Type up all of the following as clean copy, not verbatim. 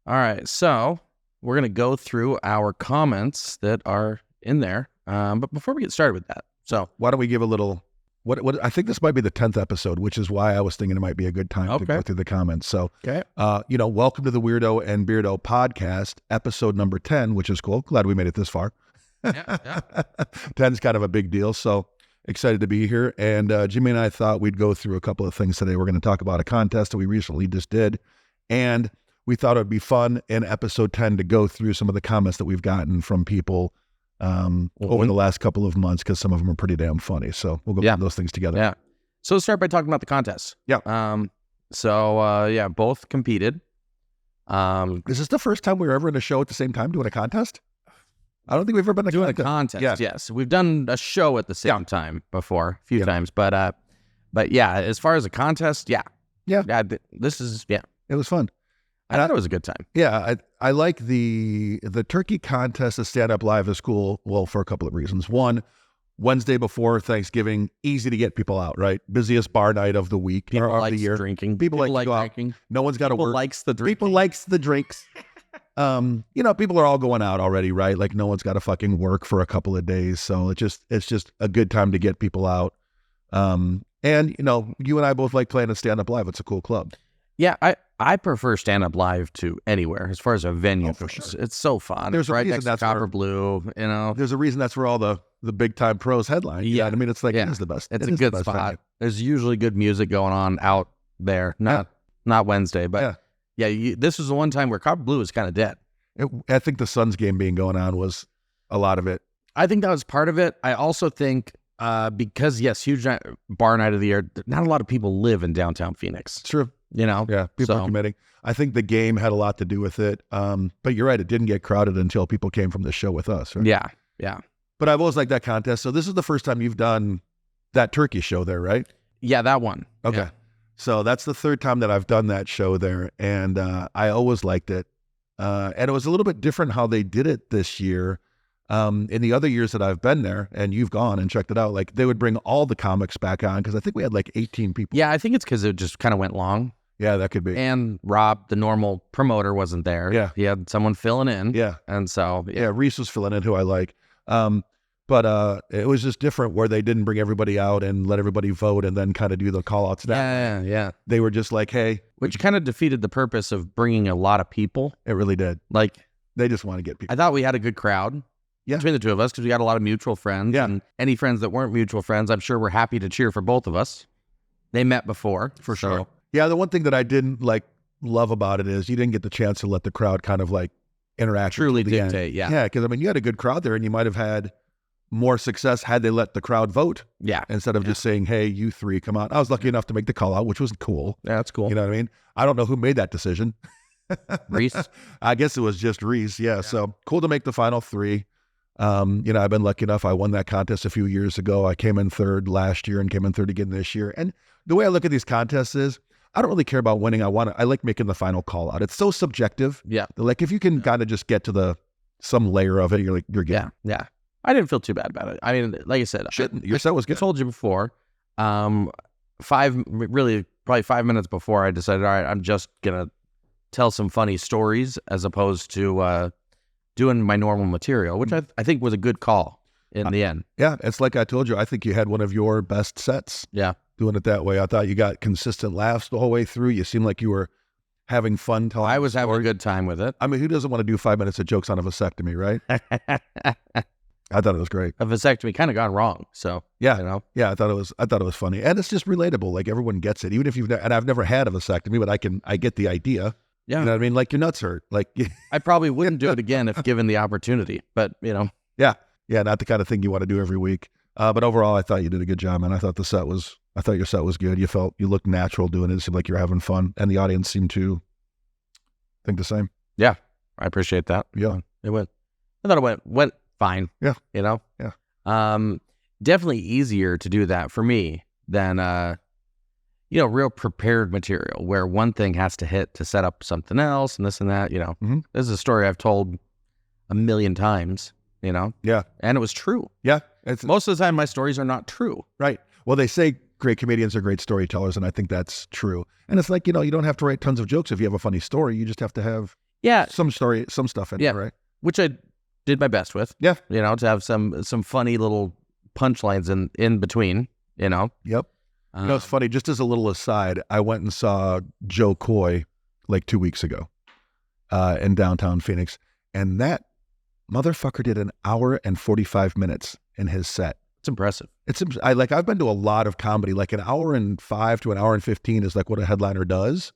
All right, so we're going to go through our comments that are in there. But before we get started with that, so why don't we give a little, what I think this might be the 10th episode, which is why I was thinking it might be a good time to go through the comments. So, welcome to the Weirdo and Beardo podcast, episode number 10, which is cool. Glad we made it this far. yeah. 10's kind of a big deal. So excited to be here. And Jimmy and I thought we'd go through a couple of things today. We're going to talk about a contest that we recently just did. And we thought it would be fun in episode 10 to go through some of the comments that we've gotten from people over the last couple of months, because some of them are pretty damn funny. So we'll go through those things together. Yeah. So let's start by talking about the contest. Yeah. Both competed. Is this the first time we were ever in a show at the same time doing a contest? I don't think we've ever been doing a contest. Yeah. Yes, we've done a show at the same time before, a few times. But yeah, as far as a contest, it was fun. I thought it was a good time. Yeah, I like the turkey contest. The stand up live is cool. Well, for a couple of reasons. One, Wednesday before Thanksgiving, easy to get people out. Right, busiest bar night of the week People or of likes the year. Drinking. People like drinking. No one's got to work. People likes the drinking. People likes the drinks. People are all going out already, right? Like no one's got to fucking work for a couple of days. So it's just a good time to get people out. And you and I both like playing a stand-up live. It's a cool club. Yeah, I prefer stand-up live to anywhere as far as a venue. For sure. It's so fun. There's right a next to Copper Blue, There's a reason that's where all the big-time pros headline. Yeah. You know what I mean? It's like, it's the best. It's a good spot. Venue. There's usually good music going on out there. Not Wednesday, but this was the one time where Copper Blue was kind of dead. I think the Suns game being going on was a lot of it. I think that was part of it. I also think because, huge bar night of the year, not a lot of people live in downtown Phoenix. True. Yeah, people are committing. I think the game had a lot to do with it. But you're right, it didn't get crowded until people came from the show with us. Right? Yeah. But I've always liked that contest. So this is the first time you've done that turkey show there, right? Yeah, that one. Okay. Yeah. So that's the third time that I've done that show there. And I always liked it. And it was a little bit different how they did it this year. In the other years that I've been there, and you've gone and checked it out, like they would bring all the comics back on, because I think we had like 18 people. Yeah, I think it's because it just kind of went long. Yeah, that could be. And Rob, the normal promoter, wasn't there. Yeah. He had someone filling in. Yeah. And so, yeah, Reese was filling in, who I like. But it was just different where they didn't bring everybody out and let everybody vote and then kind of do the call outs. Yeah. They were just like, hey. Which kind of defeated the purpose of bringing a lot of people. It really did. Like, they just want to get people. I thought we had a good crowd. Yeah. Between the two of us, because we got a lot of mutual friends. Yeah. And any friends that weren't mutual friends, I'm sure were happy to cheer for both of us. They met before. For sure. Yeah, the one thing that I didn't love about it is you didn't get the chance to let the crowd kind of interact. Truly dictate, yeah. Yeah, because you had a good crowd there, and you might have had more success had they let the crowd vote. Yeah. Instead of just saying, hey, you three, come on. I was lucky enough to make the call out, which was cool. Yeah, that's cool. You know what I mean? I don't know who made that decision. Reese? I guess it was just Reese. Yeah. So cool to make the final three. I've been lucky enough. I won that contest a few years ago. I came in third last year and came in third again this year. And the way I look at these contests is I don't really care about winning. I like making the final call out. It's so subjective. Yeah. Like if you can kind of just get to some layer of it, you're good. Yeah. I didn't feel too bad about it. I mean, like I said, your set was good. I told you before, probably 5 minutes before, I decided, all right, I'm just going to tell some funny stories as opposed to doing my normal material, which I think was a good call in the end. Yeah, it's like I told you, I think you had one of your best sets. Yeah. Doing it that way. I thought you got consistent laughs the whole way through. You seemed like you were having fun telling. I was having a good time with it. I mean, who doesn't want to do 5 minutes of jokes on a vasectomy, right? I thought it was great. A vasectomy kind of gone wrong. So yeah, yeah, I thought it was funny, and it's just relatable. Like everyone gets it, even if and I've never had a vasectomy, but I get the idea. Yeah, you know what I mean? Like your nuts hurt. Like I probably wouldn't do it again if given the opportunity, but yeah, not the kind of thing you want to do every week. But overall, I thought you did a good job, man. I thought your set was good. You looked natural doing it. It seemed like you were having fun, and the audience seemed to think the same. Yeah, I appreciate that. Yeah, I thought it went fine. Yeah, Yeah. Definitely easier to do that for me than real prepared material where one thing has to hit to set up something else and this and that. Mm-hmm. This is a story I've told a million times. Yeah, and it was true. Yeah, most of the time my stories are not true. Right. Well, they say great comedians are great storytellers, and I think that's true. And it's like, you don't have to write tons of jokes if you have a funny story. You just have to have Yeah. some stuff in there, right? Which I did my best with. Yeah. To have some funny little punchlines in between, Yep. It's funny, just as a little aside, I went and saw Joe Coy like 2 weeks ago in downtown Phoenix, and that motherfucker did an hour and 45 minutes in his set. It's impressive. I've been to a lot of comedy, like an hour and 5 to an hour and 15 is like what a headliner does.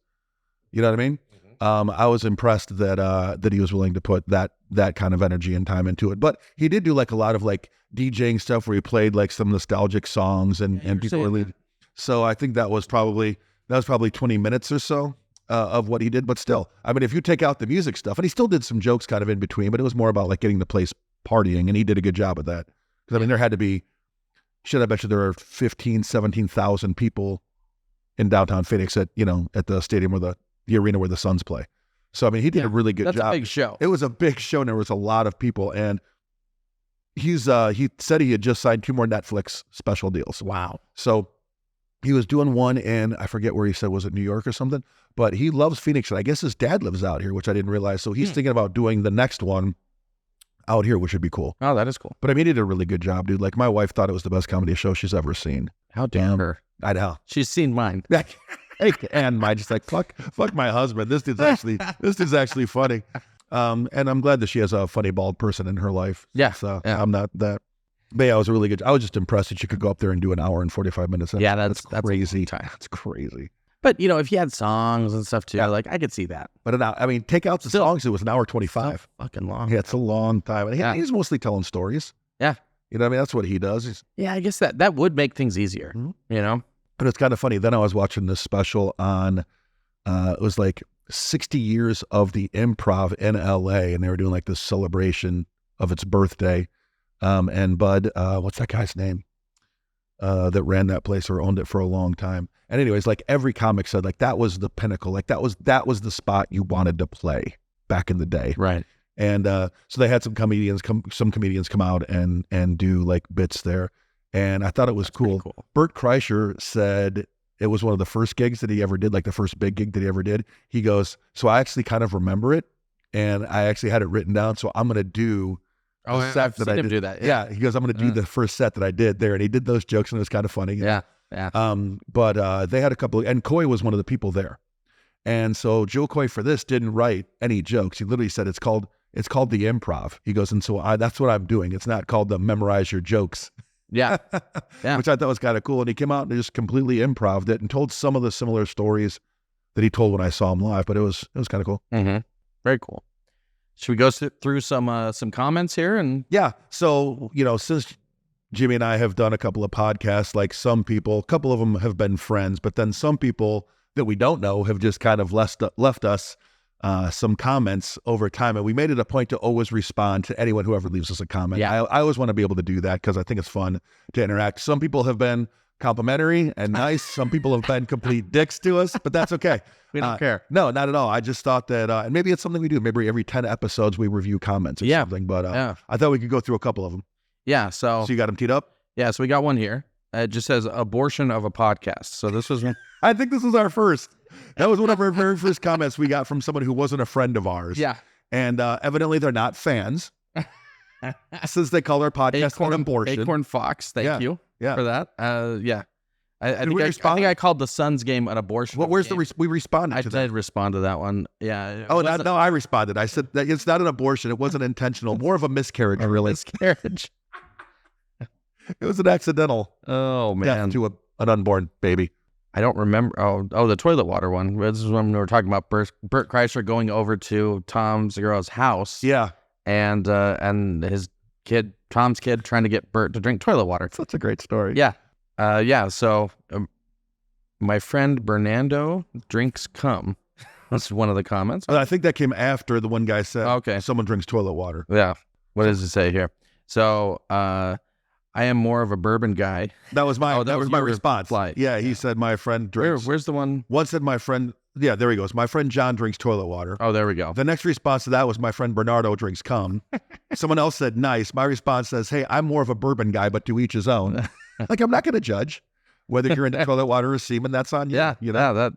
You know what I mean? I was impressed that he was willing to put that kind of energy and time into it. But he did do like a lot of like DJing stuff where he played like some nostalgic songs and people really. So I think that was probably 20 minutes or so of what he did. But still, I mean, if you take out the music stuff, and he still did some jokes kind of in between, but it was more about like getting the place partying, and he did a good job of that. Because I mean, there had to be, I bet you there are 15, 17,000 people in downtown Phoenix at the stadium where the arena where the Suns play. So, I mean, he did a really good job. That's a big show. It was a big show, and there was a lot of people. And he said he had just signed 2 more Netflix special deals. Wow. So he was doing one in, I forget where he said, was it New York or something? But he loves Phoenix, and I guess his dad lives out here, which I didn't realize. So he's thinking about doing the next one out here, which would be cool. Oh, that is cool. But I mean, he did a really good job, dude. Like, my wife thought it was the best comedy show she's ever seen. How dare her? I know. She's seen mine. And mine just like, fuck my husband. This dude's actually funny. And I'm glad that she has a funny bald person in her life. Yeah. So yeah. I'm not that. But yeah, it was a really good. I was just impressed that you could go up there and do an hour and 45 minutes. That's crazy. That's crazy. But if you had songs and stuff too, like I could see that. But I mean, take out the songs, it was an hour 25. Fucking long. Yeah, it's a long time. And he's mostly telling stories. Yeah. You know what I mean? That's what he does. I guess that would make things easier. But it's kind of funny. Then I was watching this special on, it was like 60 years of the Improv in LA, and they were doing like this celebration of its birthday. And Bud, what's that guy's name? That ran that place or owned it for a long time. And anyways, like every comic said, like that was the pinnacle. Like that was the spot you wanted to play back in the day. Right. And so they had some comedians come out and do like bits there. And I thought it was cool. Bert Kreischer said it was one of the first gigs that he ever did, like the first big gig that he ever did. He goes, so I actually kind of remember it, and I actually had it written down. So I'm going to do I've seen him do that. Yeah. He goes, I'm going to do the first set that I did there. And he did those jokes, and it was kind of funny. Yeah. But they had a couple, and Coy was one of the people there. And so Joe Coy for this didn't write any jokes. He literally said, it's called the Improv. He goes, and so that's what I'm doing. It's not called the memorize your jokes. Yeah. Which I thought was kind of cool. And he came out and just completely improv'd it and told some of the similar stories that he told when I saw him live, but it was kind of cool. Mm-hmm. Very cool. Should we go through some comments here? And yeah. So, since Jimmy and I have done a couple of podcasts, like some people, a couple of them have been friends, but then some people that we don't know have just kind of left us some comments over time. And we made it a point to always respond to anyone who ever leaves us a comment. Yeah. I always want to be able to do that because I think it's fun to interact. Some people have been complimentary and nice. Some people have been complete dicks to us, but that's okay. We don't care. No, not at all. I just thought that, and maybe it's something we do. Maybe every 10 episodes we review comments or something, but I thought we could go through a couple of them. Yeah. So you got them teed up? Yeah. So we got one here. It just says abortion of a podcast. So this was I think this was our first. That was one of our very first comments we got from someone who wasn't a friend of ours. Yeah. And evidently they're not fans. Since they call our podcast an abortion. Acorn Fox, thank you for that. Yeah. I think I called the Suns game an abortion. Where's we responded to that? I did respond to that one. Yeah. No, I responded. I said that it's not an abortion. It wasn't intentional. More of a miscarriage, really. Miscarriage. It was an accidental. Oh, man. Death to an unborn baby. I don't remember. Oh, the toilet water one. This is when we were talking about Bert Kreischer going over to Tom Segura's house. Yeah. And his kid, Tom's kid, trying to get Bert to drink toilet water. Such a great story. Yeah. So my friend Bernardo drinks cum. That's one of the comments. I think that came after the one guy said, okay, someone drinks toilet water. Yeah. What does it say here? So, I am more of a bourbon guy. That was my response. Flight. Yeah, he said my friend drinks. Where's the one? One said my friend. Yeah, there he goes. My friend John drinks toilet water. Oh, there we go. The next response to that was my friend Bernardo drinks cum. Someone else said nice. My response says, hey, I'm more of a bourbon guy, but to each his own. Like, I'm not going to judge whether you're into toilet water or semen. That's on you. Yeah,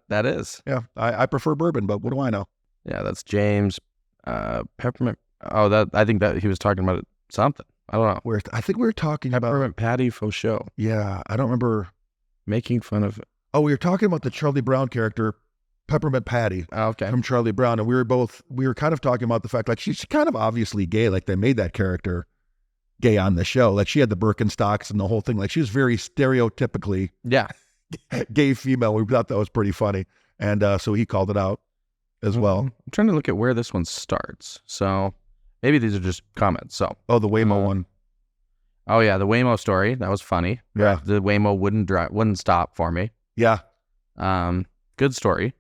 that is. Yeah, I prefer bourbon, but what do I know? Yeah, that's James Peppermint. Oh, that I think that he was talking about something. I don't know. I think we were talking about. Peppermint Patty faux show. Yeah, I don't remember. Making fun of. Oh, we were talking about the Charlie Brown character, Peppermint Patty, Oh, okay. from Charlie Brown, and we were kind of talking about the fact like she's kind of obviously gay, like they made that character gay on the show, like she had the Birkenstocks and the whole thing, like she was very stereotypically Yeah. gay female. We thought that was pretty funny, and so he called it out as well. I'm trying to look at where this one starts. So maybe these are just comments. So Oh, the Waymo one. oh yeah, the Waymo story, that was funny. Yeah, The Waymo wouldn't stop for me. yeah, Good story.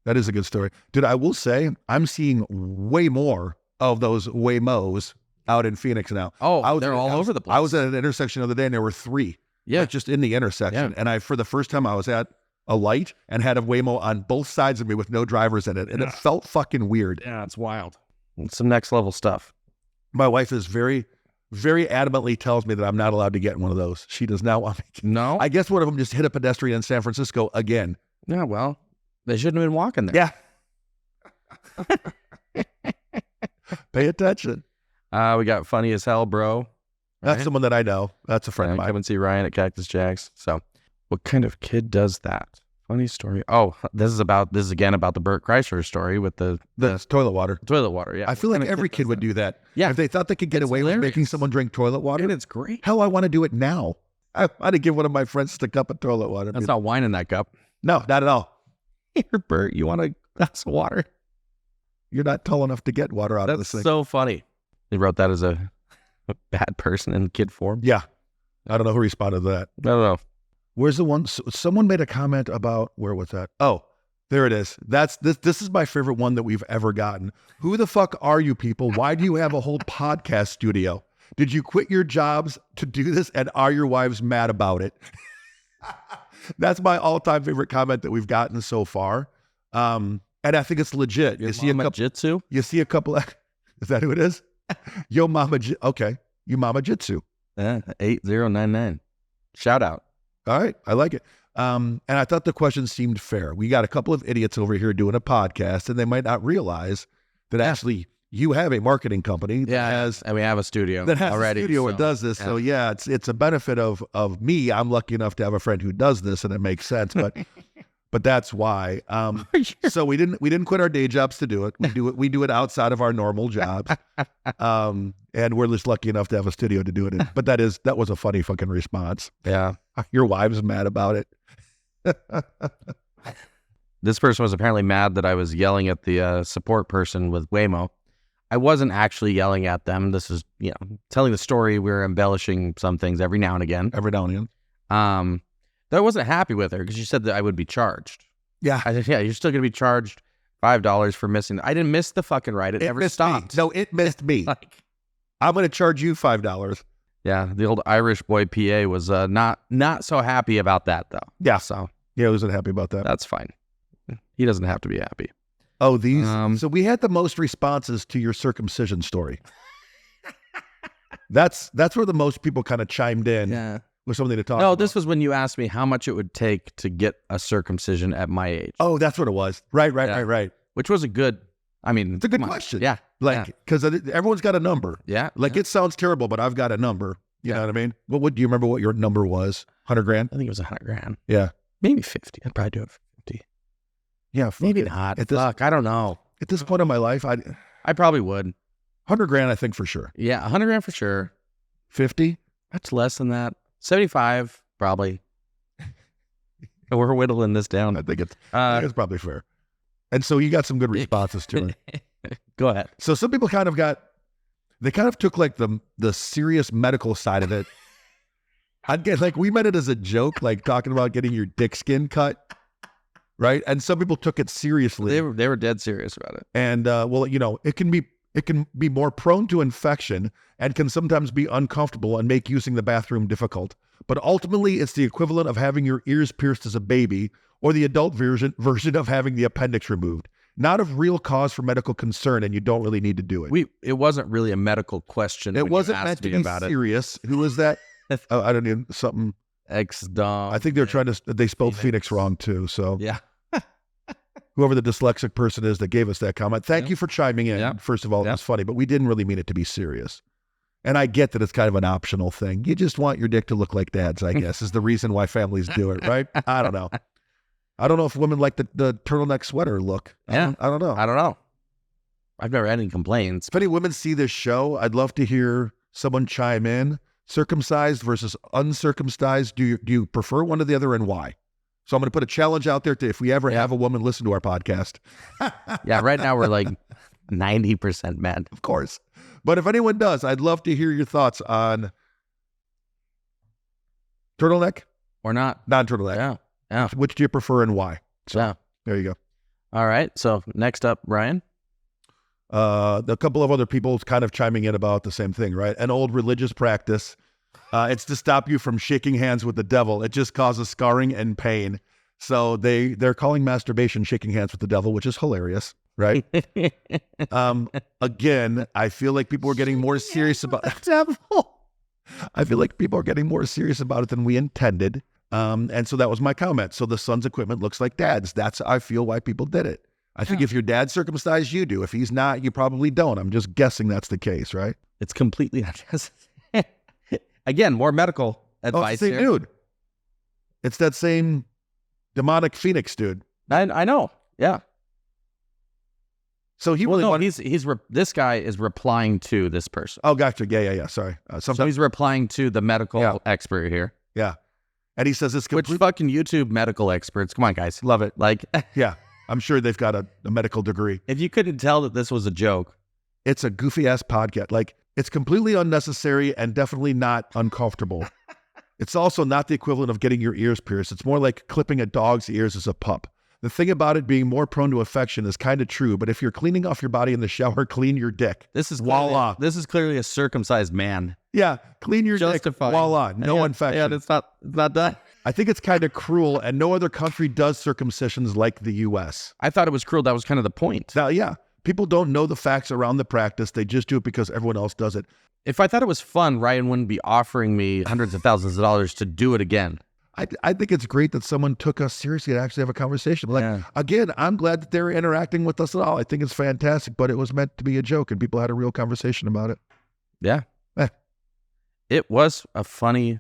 that is a good story, dude. I will say I'm seeing way more of those Waymos out in Phoenix now. Oh, they're all over the place. I was at an intersection the other day and there were 3. Yeah. Like just in the intersection. Yeah. And for the first time, I was at a light and had a Waymo on both sides of me with no drivers in it. And it felt fucking weird. Yeah, it's wild. It's some next level stuff. My wife is very, very adamantly tells me that I'm not allowed to get in one of those. She does not want me to. No? I guess one of them just hit a pedestrian in San Francisco again. Yeah, well, they shouldn't have been walking there. Yeah. Pay attention. We got Funny as Hell, bro. That's Right? someone that I know. That's a friend of mine. Come and see Ryan at Cactus Jack's. So, what kind of kid does that? Funny story. Oh, this is again about the Burt Kreischer story with the That's toilet water. toilet water. Yeah, I feel like every kid would do that. Yeah. If they thought they could get It's away with hilarious. making someone drink toilet water. And it's great. Hell, I want to do it now. I'd give one of my friends a cup of toilet water. That's not wine in that cup. No, not at all. Here, Bert, you want a glass of water? You're not tall enough to get water out of That's this thing. so funny. He wrote that as a bad person in kid form. Yeah. I don't know who responded to that. I don't know. Where's the one? Someone made a comment about, where was that? Oh, there it is. This is my favorite one that we've ever gotten. Who the fuck are you people? Why do you have a whole podcast studio? Did you quit your jobs to do this? And are your wives mad about it? That's my all-time favorite comment that we've gotten so far. And I think it's legit. You see a jitsu? You see a couple of, is that who it is? Yo mama, okay. You mama jitsu. 8099. Shout out. All right. I like it. And I thought the question seemed fair. We got a couple of idiots over here doing a podcast and they might not realize that actually you have a marketing company that has, and we have a studio that has already. a studio that does this. So yeah, it's a benefit of me. I'm lucky enough to have a friend who does this and it makes sense, but that's why. So we didn't quit our day jobs to do it. We do it outside of our normal jobs. And we're just lucky enough to have a studio to do it in. But that was a funny fucking response. Yeah. Your wives mad about it. This person was apparently mad that I was yelling at the support person with Waymo. I wasn't actually yelling at them. This is, telling the story. We're embellishing some things every now and again. Every now and again. Though I wasn't happy with her because she said that I would be charged. Yeah. I said, yeah, you're still going to be charged $5 for missing. I didn't miss the fucking ride. It never stopped. Me. No, it missed me. I'm going to charge you $5. Yeah, the old Irish boy PA was not so happy about that though. Yeah. So yeah, I wasn't happy about that. that's fine. He doesn't have to be happy. Oh, these. So we had the most responses to your circumcision story. That's where the most people kind of chimed in. Yeah. With something to talk No, about. this was when you asked me how much it would take to get a circumcision at my age. Oh, that's what it was. Right. Which was a good, It's a good question. Yeah. Because everyone's got a number. Yeah. It sounds terrible, but I've got a number. You know what I mean? What do you remember what your number was? 100 grand? I think it was $100,000. Yeah. Maybe 50. I'd probably do it for 50. Yeah. Maybe not. I don't know. At this point in my life, I probably would. 100 grand, I think for sure. Yeah. $100,000 for sure. 50? That's less than that. 75, probably. We're whittling this down. I think it's probably fair. And so you got some good responses to it. Go ahead. So some people kind of took like the serious medical side of it. I'd get we meant it as a joke, like talking about getting your dick skin cut. Right. And some people took it seriously. They were dead serious about it. And it can be more prone to infection and can sometimes be uncomfortable and make using the bathroom difficult. But ultimately, it's the equivalent of having your ears pierced as a baby or the adult version of having the appendix removed. Not of real cause for medical concern, and you don't really need to do it. It wasn't really a medical question. It wasn't meant to be serious. Who was that? I don't know, something. Ex-dom. I think they spelled Phoenix wrong too. So yeah. whoever the dyslexic person is that gave us that comment. Thank you for chiming in. Yep. First of all, it Yep. was funny, but we didn't really mean it to be serious. And I get that it's kind of an optional thing. You just want your dick to look like dad's, I guess, is the reason why families do it, right? I don't know. I don't know if women like the turtleneck sweater look. Yeah. I don't know. I don't know. I've never had any complaints. If any women see this show, I'd love to hear someone chime in. Circumcised versus uncircumcised. Do you prefer one or the other, and why? So I'm going to put a challenge out there to if we ever have a woman listen to our podcast. Yeah, right now we're like 90% men. Of course. But if anyone does, I'd love to hear your thoughts on turtleneck Or not. non-turtleneck. Yeah. Yeah. Which do you prefer and why? So Yeah. there you go. All right. So next up, Ryan. A couple of other people kind of chiming in about the same thing, right? An old religious practice. It's to stop you from shaking hands with the devil. It just causes scarring and pain. So they're calling masturbation shaking hands with the devil, which is hilarious, right? Again, I feel like people are getting more serious about the devil. I feel like people are getting more serious about it than we intended. And so that was my comment. So the son's equipment looks like dad's. That's, I feel, why people did it. I think if your dad's circumcised, you do. If he's not, you probably don't. I'm just guessing that's the case, right? It's completely unnecessary. Again, more medical advice it's the same here. dude. It's that same demonic phoenix dude. I know. Yeah. So he Well, really no, wanted... this guy is replying to this person. Oh, gotcha. Yeah. Sorry. So he's replying to the medical expert here. Yeah. And he says it's Which fucking YouTube medical experts. Come on, guys. Love it. Like, Yeah. I'm sure they've got a medical degree. if you couldn't tell that this was a joke. It's a goofy ass podcast. Like, it's completely unnecessary and definitely not uncomfortable. It's also not the equivalent of getting your ears pierced. It's more like clipping a dog's ears as a pup. The thing about it being more prone to infection is kind of true, but if you're cleaning off your body in the shower, clean your dick. This is voila. This is clearly a circumcised man. Yeah, clean your Justified. dick. Voila, no infection. Yeah, it's not done. I think it's kind of cruel, and no other country does circumcisions like the U.S. I thought it was cruel. That was kind of the point. Now, yeah, people don't know the facts around the practice. They just do it because everyone else does it. If I thought it was fun, Ryan wouldn't be offering me hundreds of thousands of dollars to do it again. I think it's great that someone took us seriously to actually have a conversation. Like, again, I'm glad that they're interacting with us at all. I think it's fantastic, but it was meant to be a joke, and people had a real conversation about it. Yeah. It was a funny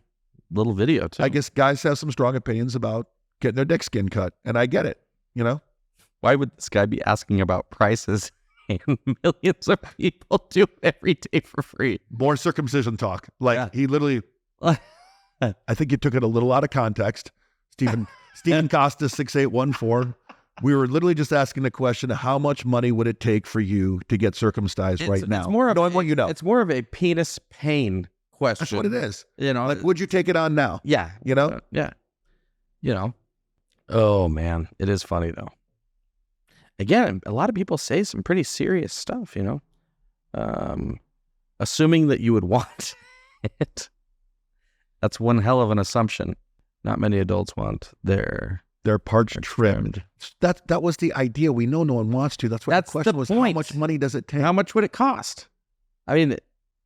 little video, too. I guess guys have some strong opinions about getting their dick skin cut, and I get it, you know? Why would this guy be asking about prices and millions of people do it every day for free? More circumcision talk. Like, he literally... I think you took it a little out of context. Stephen Costa, 6814. We were literally just asking the question, how much money would it take for you to get circumcised right now? It's more of knowing what you know. It's more of a penis pain question. That's what it is. You know, like, would you take it on now? Yeah. You know? Yeah. You know. Oh, man. It is funny, though. Again, a lot of people say some pretty serious stuff, you know. Assuming that you would want it. That's one hell of an assumption. Not many adults want their parts trimmed. That was the idea. We know no one wants to. That's what the question was. How much money does it take? How much would it cost? I mean,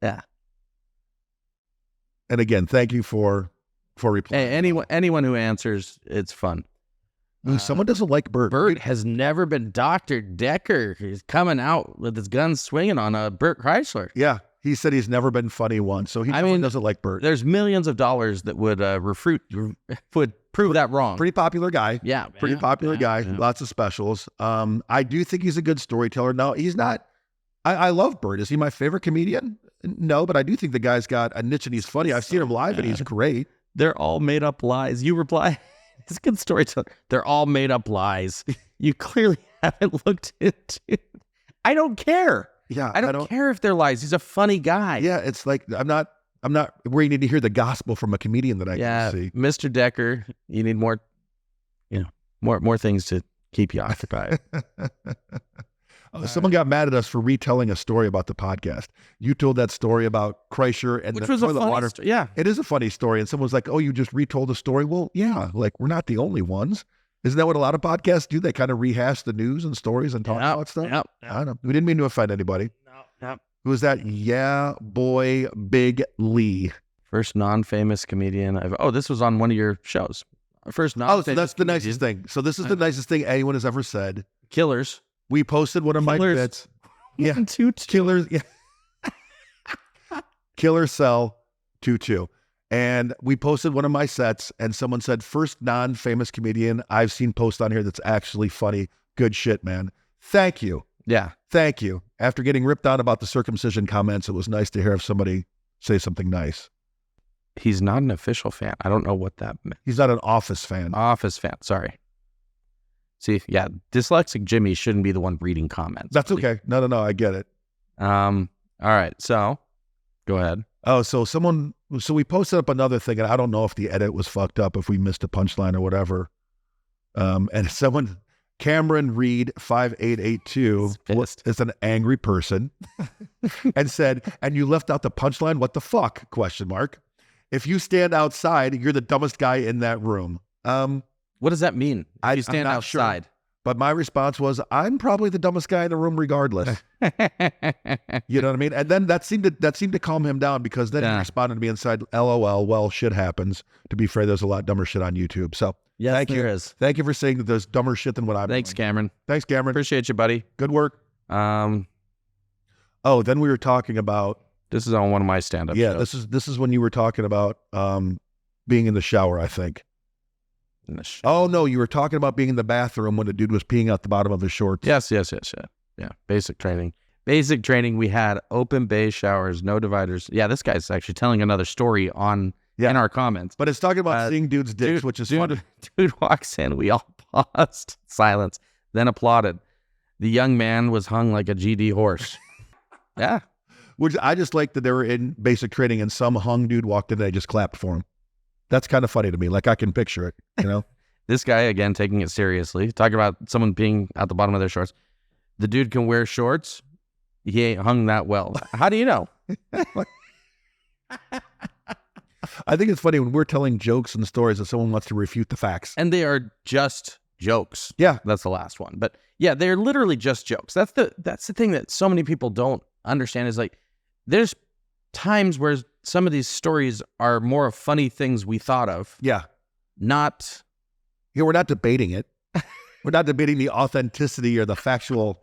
yeah. And again, thank you for replying. Hey, anyone who answers, it's fun. Someone doesn't like Bert. Bert has never been Dr. Decker. He's coming out with his gun swinging on a Bert Chrysler. Yeah. He said he's never been funny once, so he doesn't like Bert. There's millions of dollars that would would prove that wrong. Pretty popular guy. Yeah. Pretty popular guy. Yeah. Lots of specials. I do think he's a good storyteller. No, he's not. I love Bert. Is he my favorite comedian? No, but I do think the guy's got a niche and he's funny. I've seen him live and he's great. They're all made up lies. You reply, he's a good storyteller. They're all made up lies. You clearly haven't looked into it. I don't care. Yeah, I don't care if they're lies. He's a funny guy. Yeah, it's like I'm not where you need to hear the gospel from a comedian that I can see. Mr. Decker, you need more, more things to keep you occupied. Someone got mad at us for retelling a story about the podcast. You told that story about Kreischer and which the was toilet a funny water. Yeah, it is a funny story. And someone was like, "Oh, you just retold the story." Well, yeah, like we're not the only ones. Isn't that what a lot of podcasts do? They kind of rehash the news and stories and talk about stuff. Yep. I don't know. We didn't mean to offend anybody. No. Who was that? Yeah, boy, Big Lee. First non-famous comedian. This was on one of your shows. First non-famous. So that's the nicest thing. So this is the nicest thing anyone has ever said. Killers. We posted one of my Killers. bits. Yeah. 2-2. Killers. Yeah. Killer Cell 2-2. And we posted one of my sets, and someone said, first non-famous comedian I've seen post on here that's actually funny. Good shit, man. Thank you. Yeah. Thank you. After getting ripped on about the circumcision comments, it was nice to hear somebody say something nice. He's not an official fan. I don't know what that meant. He's not an Office fan. Office fan. Sorry. See, yeah, dyslexic Jimmy shouldn't be the one reading comments. That's okay. No, I get it. All right. So go ahead. Oh, so we posted up another thing, and I don't know if the edit was fucked up, if we missed a punchline or whatever. And someone, Cameron Reed 5882, is an angry person, and said, "And you left out the punchline? What the fuck?" ? If you stand outside, you're the dumbest guy in that room. What does that mean? You stand I'm not outside. Sure. But my response was, I'm probably the dumbest guy in the room regardless. You know what I mean? And then that seemed to calm him down, because then he responded to me and said, LOL, well, shit happens. To be fair, there's a lot dumber shit on YouTube. So yes, thank you. Is. Thank you for saying that there's dumber shit than what I'm Thanks, doing. Cameron. Thanks, Cameron. Appreciate you, buddy. Good work. Oh, then we were talking about, this is on one of my stand-up shows. This is when you were talking about being in the shower, I think. Oh, no, you were talking about being in the bathroom when the dude was peeing out the bottom of his shorts. Yes. Yeah, basic training. Basic training, we had open bay showers, no dividers. Yeah, this guy's actually telling another story in our comments. But it's talking about seeing dudes' dicks, which is fun. Dude walks in, we all paused, silence, then applauded. The young man was hung like a GD horse. Yeah. Which I just like that they were in basic training and some hung dude walked in and they just clapped for him. That's kind of funny to me. Like, I can picture it, you know? This guy, again, taking it seriously, talking about someone being at the bottom of their shorts. The dude can wear shorts. He ain't hung that well. How do you know? I think it's funny when we're telling jokes and stories that someone wants to refute the facts. And they are just jokes. Yeah. That's the last one. But yeah, they're literally just jokes. That's the thing that so many people don't understand, is like, there's times where some of these stories are more funny things we thought of. Yeah. Not. Yeah, we're not debating it. We're not debating the authenticity or the factual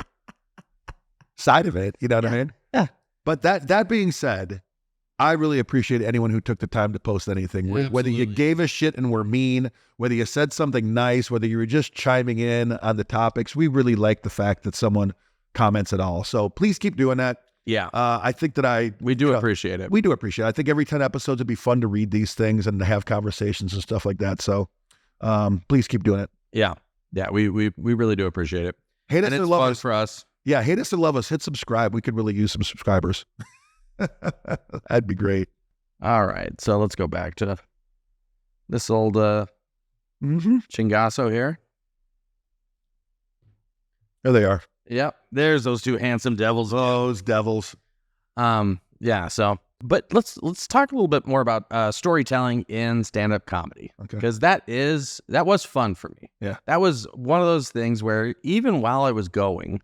side of it. You know what I mean? Yeah. But that being said, I really appreciate anyone who took the time to post anything. Yeah, whether you gave a shit and were mean, whether you said something nice, whether you were just chiming in on the topics, we really like the fact that someone comments at all. So please keep doing that. Yeah. I think that we do appreciate it. We do appreciate it. I think every 10 episodes it'd be fun to read these things and to have conversations and stuff like that. So please keep doing it. Yeah. Yeah. We really do appreciate it. Hate us or love us. For us. Yeah. Hate us or love us. Hit subscribe. We could really use some subscribers. That'd be great. All right. So let's go back to this old Chingasso here. There they are. Yep. There's those two handsome devils. Those devils. Yeah. So, but let's talk a little bit more about storytelling in stand-up comedy. Okay. Because that was fun for me. Yeah. That was one of those things where even while I was going,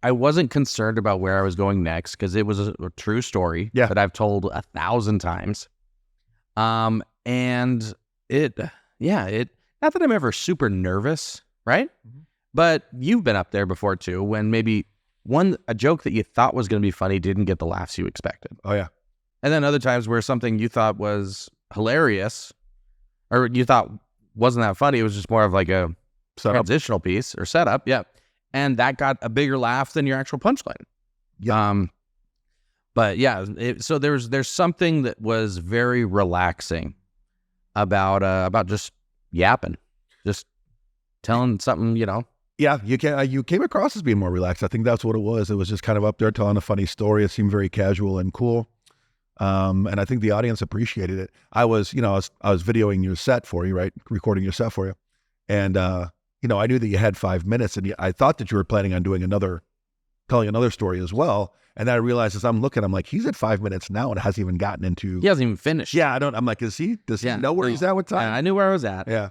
I wasn't concerned about where I was going next, because it was a true story that I've told 1,000 times. And not that I'm ever super nervous, right? Mm-hmm. But you've been up there before too, when maybe a joke that you thought was going to be funny didn't get the laughs you expected. Oh yeah. And then other times where something you thought was hilarious, or you thought wasn't that funny, it was just more of like a transitional piece or setup. Yeah. And that got a bigger laugh than your actual punchline. Yeah. But yeah, so there's something that was very relaxing about just yapping, just telling something, you know. Yeah, you came across as being more relaxed. I think that's what it was. It was just kind of up there telling a funny story. It seemed very casual and cool. And I think the audience appreciated it. I was videoing your set for you, right? Recording your set for you. And I knew that you had 5 minutes, and I thought that you were planning on telling another story as well. And then I realized, as I'm looking, I'm like, he's at 5 minutes now and hasn't even gotten into. He hasn't even finished. Yeah, I'm like, does he know where he's at with time? Yeah, I knew where I was at. Yeah.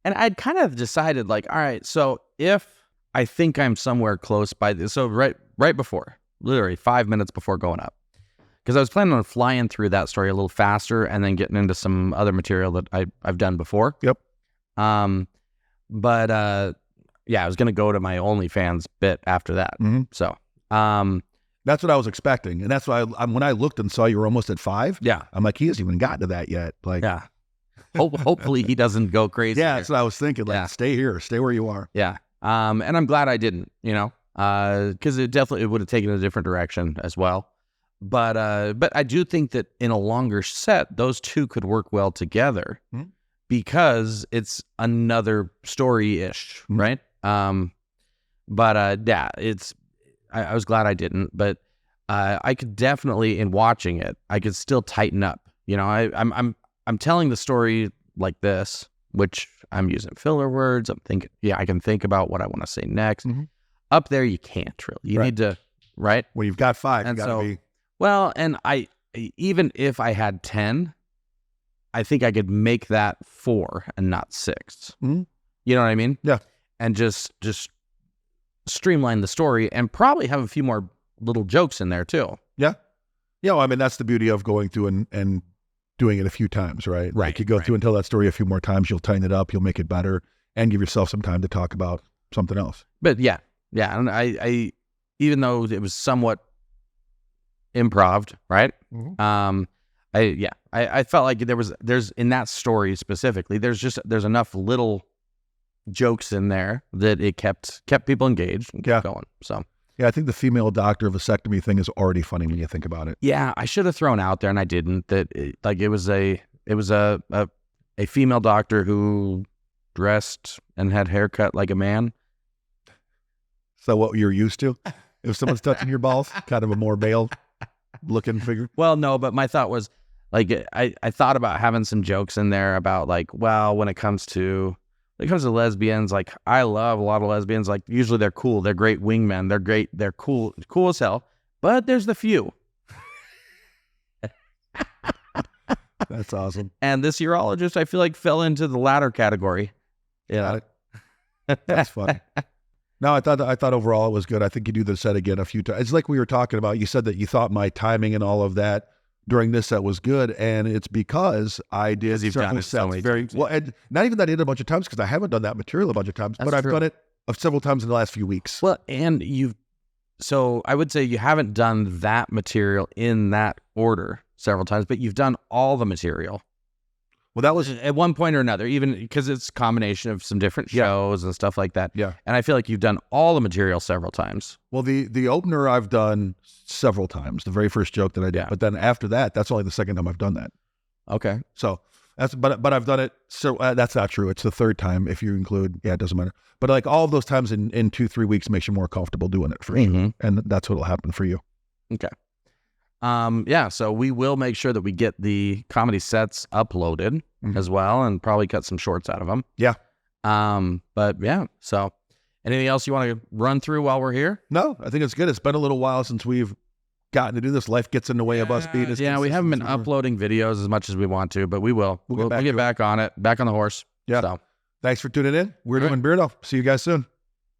And I'd kind of decided, like, all right, so if I think I'm somewhere close by this, so right before, literally 5 minutes before going up, because I was planning on flying through that story a little faster and then getting into some other material that I've done before. Yep. But yeah, I was gonna go to my OnlyFans bit after that. So, that's what I was expecting, and that's why when I looked and saw you were almost at 5. yeah, I'm like, he hasn't even gotten to that yet. Like, yeah. Hopefully he doesn't go crazy. yeah, here. that's what I was thinking. Like, Yeah. stay here, stay where you are. Yeah. And I'm glad I didn't, because it would have taken a different direction as well. But I do think that in a longer set, those two could work well together because it's another story-ish, right? Yeah, I was glad I didn't, but I could definitely, in watching it, I could still tighten up. I'm telling the story like this, which I'm using filler words. I'm thinking, I can think about what I want to say next. Up there, you can't really. You need to, right? When you've got 5, And you got to be. Well, and even if I had 10, I think I could make that 4 and not 6. You know what I mean? Yeah. And just streamline the story and probably have a few more little jokes in there too. Yeah. Yeah. Well, I mean, that's the beauty of going through and doing it a few times, right? Right. Like you go through and tell that story a few more times, you'll tighten it up, you'll make it better, and give yourself some time to talk about something else. But yeah. And I even though it was somewhat improv, right? I felt like there's in that story specifically, there's enough little jokes in there that it kept people engaged and kept going. So yeah, I think the female doctor vasectomy thing is already funny when you think about it. Yeah, I should have thrown out there and I didn't. That it was a female doctor who dressed and had haircut like a man. So what you're used to? If someone's touching your balls, kind of a more male looking figure. Well, no, but my thought was like I thought about having some jokes in there about like, well, when it comes to lesbians, like I love a lot of lesbians. Like usually they're cool, they're great wingmen, they're great, they're cool as hell. But there's the few. That's awesome. And this urologist, I feel like fell into the latter category. Yeah, that's funny. No, I thought overall it was good. I think you do the set again a few times. It's like we were talking about. You said that you thought my timing and all of that during this set was good, and it's because I did several sets very well. And not even that I did a bunch of times because I haven't done that material a bunch of times, but I've done it several times in the last few weeks. Well, and so I would say you haven't done that material in that order several times, but you've done all the material. Well, that was at one point or another, even because it's a combination of some different shows and stuff like that. Yeah. And I feel like you've done all the material several times. Well, the opener I've done several times, the very first joke that I did. But then after that, that's only the second time I've done that. Okay. So but I've done it. So that's not true. It's the third time if you include, it doesn't matter. But like all of those times in 2-3 weeks makes you more comfortable doing it for sure. And that's what'll happen for you. Okay. So we will make sure that we get the comedy sets uploaded as well and probably cut some shorts out of them. Yeah. But yeah, so anything else you want to run through while we're here? No, I think it's good. It's been a little while since we've gotten to do this. Life gets in the way of us being as we haven't been uploading videos as much as we want to, but we will. We'll get back on it, back on the horse. Yeah. So thanks for tuning in. Weirdo and Beardo. See you guys soon.